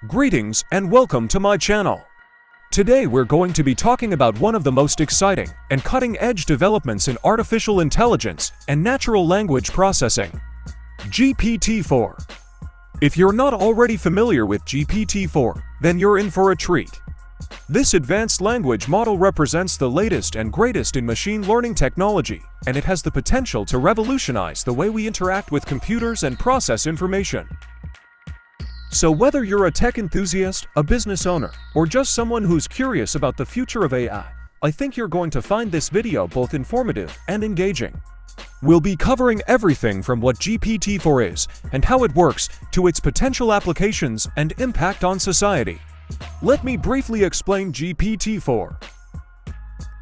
Greetings and welcome to my channel. Today we're going to be talking about one of the most exciting and cutting-edge developments in artificial intelligence and natural language processing, GPT-4. If you're not already familiar with GPT-4, then you're in for a treat. This advanced language model represents the latest and greatest in machine learning technology, and it has the potential to revolutionize the way we interact with computers and process information. So whether you're a tech enthusiast, a business owner, or just someone who's curious about the future of AI, I think you're going to find this video both informative and engaging. We'll be covering everything from what GPT-4 is and how it works to its potential applications and impact on society. Let me briefly explain GPT-4.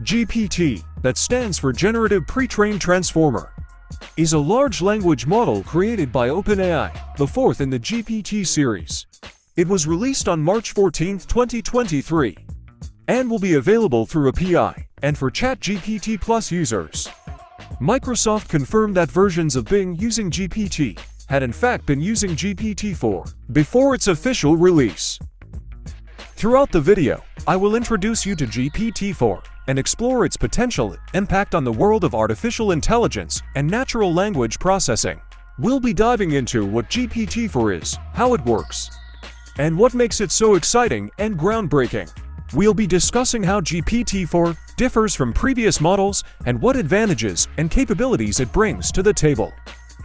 GPT, that stands for Generative Pre-trained Transformer, is a large language model created by OpenAI, the fourth in the GPT series. It was released on March 14, 2023, and will be available through API and for ChatGPT Plus users. Microsoft confirmed that versions of Bing using GPT had in fact been using GPT-4 before its official release. Throughout the video, I will introduce you to GPT-4 and explore its potential impact on the world of artificial intelligence and natural language processing. We'll be diving into what GPT-4 is, how it works, and what makes it so exciting and groundbreaking. We'll be discussing how GPT-4 differs from previous models and what advantages and capabilities it brings to the table.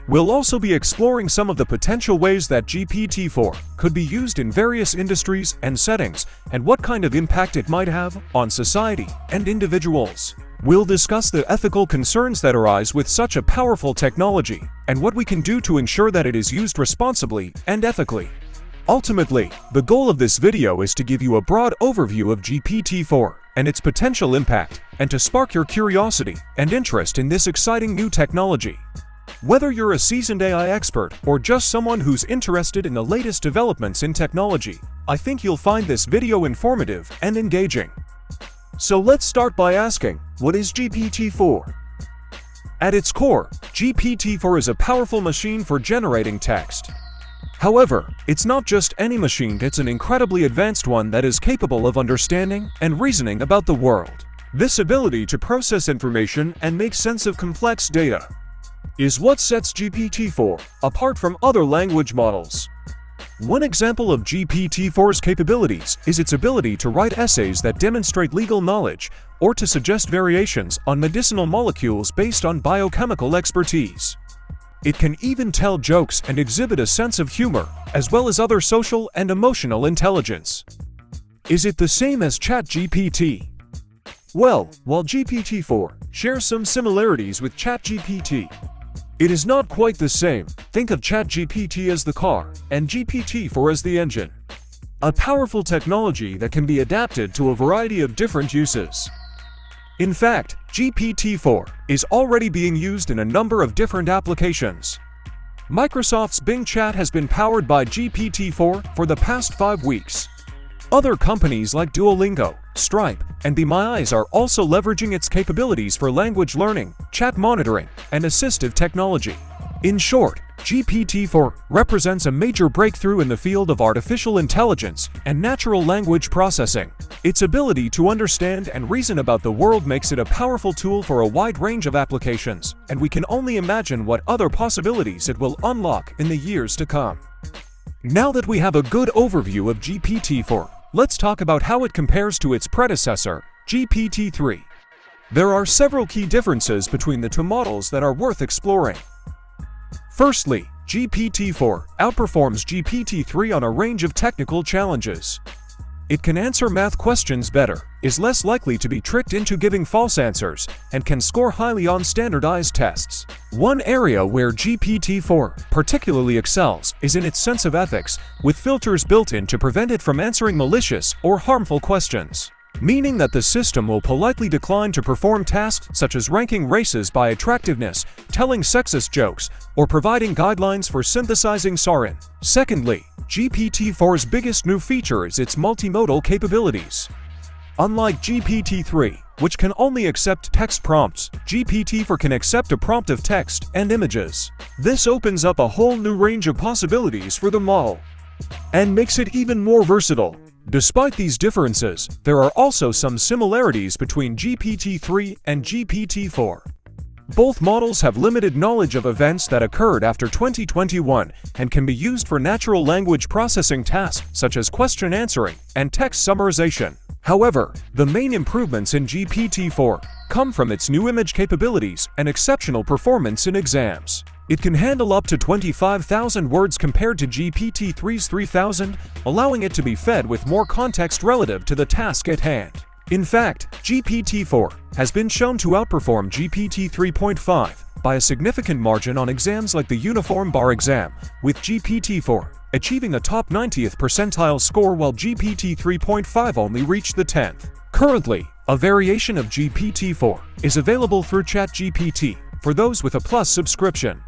We'll also be exploring some of the potential ways that GPT-4 could be used in various industries and settings, and what kind of impact it might have on society and individuals. We'll discuss the ethical concerns that arise with such a powerful technology, and what we can do to ensure that it is used responsibly and ethically. Ultimately, the goal of this video is to give you a broad overview of GPT-4 and its potential impact, and to spark your curiosity and interest in this exciting new technology. Whether you're a seasoned AI expert or just someone who's interested in the latest developments in technology, I think you'll find this video informative and engaging. So let's start by asking, what is GPT-4? At its core, GPT-4 is a powerful machine for generating text. However, it's not just any machine, it's an incredibly advanced one that is capable of understanding and reasoning about the world. This ability to process information and make sense of complex data is what sets GPT-4 apart from other language models. One example of GPT-4's capabilities is its ability to write essays that demonstrate legal knowledge or to suggest variations on medicinal molecules based on biochemical expertise. It can even tell jokes and exhibit a sense of humor, as well as other social and emotional intelligence. Is it the same as ChatGPT? Well, while GPT-4 shares some similarities with ChatGPT, it is not quite the same. Think of ChatGPT as the car and GPT-4 as the engine. A powerful technology that can be adapted to a variety of different uses. In fact, GPT-4 is already being used in a number of different applications. Microsoft's Bing Chat has been powered by GPT-4 for the past 5 weeks. Other companies like Duolingo, Stripe, and Be My Eyes are also leveraging its capabilities for language learning, chat monitoring, and assistive technology. In short, GPT-4 represents a major breakthrough in the field of artificial intelligence and natural language processing. Its ability to understand and reason about the world makes it a powerful tool for a wide range of applications, and we can only imagine what other possibilities it will unlock in the years to come. Now that we have a good overview of GPT-4, let's talk about how it compares to its predecessor, GPT-3. There are several key differences between the two models that are worth exploring. Firstly, GPT-4 outperforms GPT-3 on a range of technical challenges. It can answer math questions better, is less likely to be tricked into giving false answers, and can score highly on standardized tests. One area where GPT-4 particularly excels is in its sense of ethics, with filters built in to prevent it from answering malicious or harmful questions, meaning that the system will politely decline to perform tasks such as ranking races by attractiveness, telling sexist jokes, or providing guidelines for synthesizing sarin. Secondly, GPT-4's biggest new feature is its multimodal capabilities. Unlike GPT-3, which can only accept text prompts, GPT-4 can accept a prompt of text and images. This opens up a whole new range of possibilities for the model. and makes it even more versatile. Despite these differences, there are also some similarities between GPT-3 and GPT-4. Both models have limited knowledge of events that occurred after 2021 and can be used for natural language processing tasks such as question answering and text summarization. However, the main improvements in GPT-4 come from its new image capabilities and exceptional performance in exams. It can handle up to 25,000 words compared to GPT-3's 3,000, allowing it to be fed with more context relative to the task at hand. In fact, GPT-4 has been shown to outperform GPT 3.5 by a significant margin on exams like the Uniform Bar exam, with GPT-4 achieving a top 90th percentile score while GPT 3.5 only reached the 10th. Currently, a variation of GPT-4 is available through ChatGPT for those with a Plus subscription.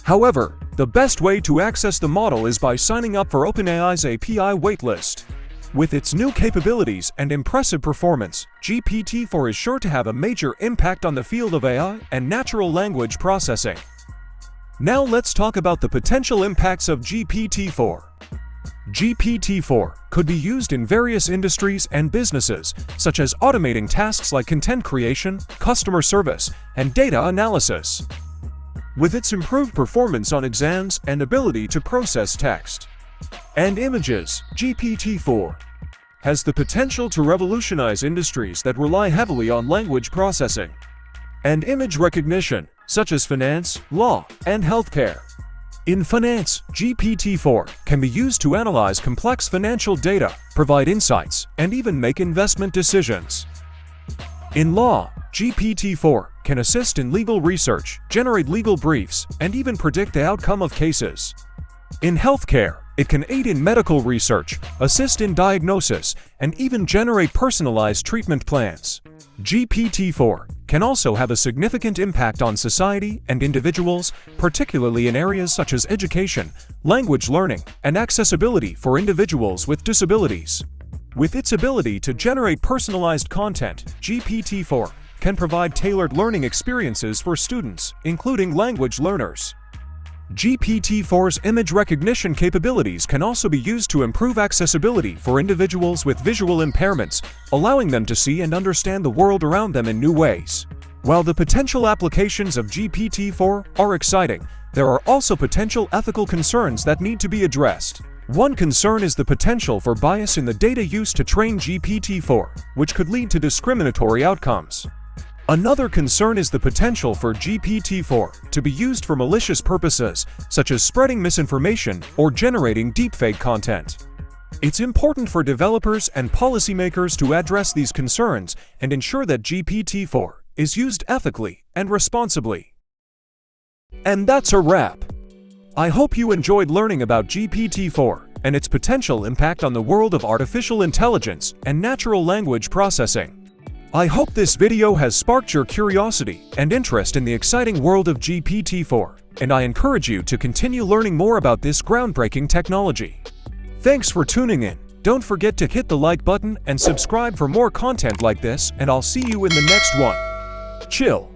However, the best way to access the model is by signing up for OpenAI's API waitlist. With its new capabilities and impressive performance, GPT-4 is sure to have a major impact on the field of AI and natural language processing. Now let's talk about the potential impacts of GPT-4. GPT-4 could be used in various industries and businesses, such as automating tasks like content creation, customer service, and data analysis. With its improved performance on exams and ability to process text and images, GPT-4 has the potential to revolutionize industries that rely heavily on language processing and image recognition, such as finance, law, and healthcare. In finance, GPT-4 can be used to analyze complex financial data, provide insights, and even make investment decisions. In law, GPT-4 can assist in legal research, generate legal briefs, and even predict the outcome of cases. In healthcare, it can aid in medical research, assist in diagnosis, and even generate personalized treatment plans. GPT-4 can also have a significant impact on society and individuals, particularly in areas such as education, language learning, and accessibility for individuals with disabilities. With its ability to generate personalized content, GPT-4 can provide tailored learning experiences for students, including language learners. GPT-4's image recognition capabilities can also be used to improve accessibility for individuals with visual impairments, allowing them to see and understand the world around them in new ways. While the potential applications of GPT-4 are exciting, there are also potential ethical concerns that need to be addressed. One concern is the potential for bias in the data used to train GPT-4, which could lead to discriminatory outcomes. Another concern is the potential for GPT-4 to be used for malicious purposes, such as spreading misinformation or generating deepfake content. It's important for developers and policymakers to address these concerns and ensure that GPT-4 is used ethically and responsibly. And that's a wrap. I hope you enjoyed learning about GPT-4 and its potential impact on the world of artificial intelligence and natural language processing. I hope this video has sparked your curiosity and interest in the exciting world of GPT-4, and I encourage you to continue learning more about this groundbreaking technology. Thanks for tuning in. Don't forget to hit the like button and subscribe for more content like this, and I'll see you in the next one. Chill.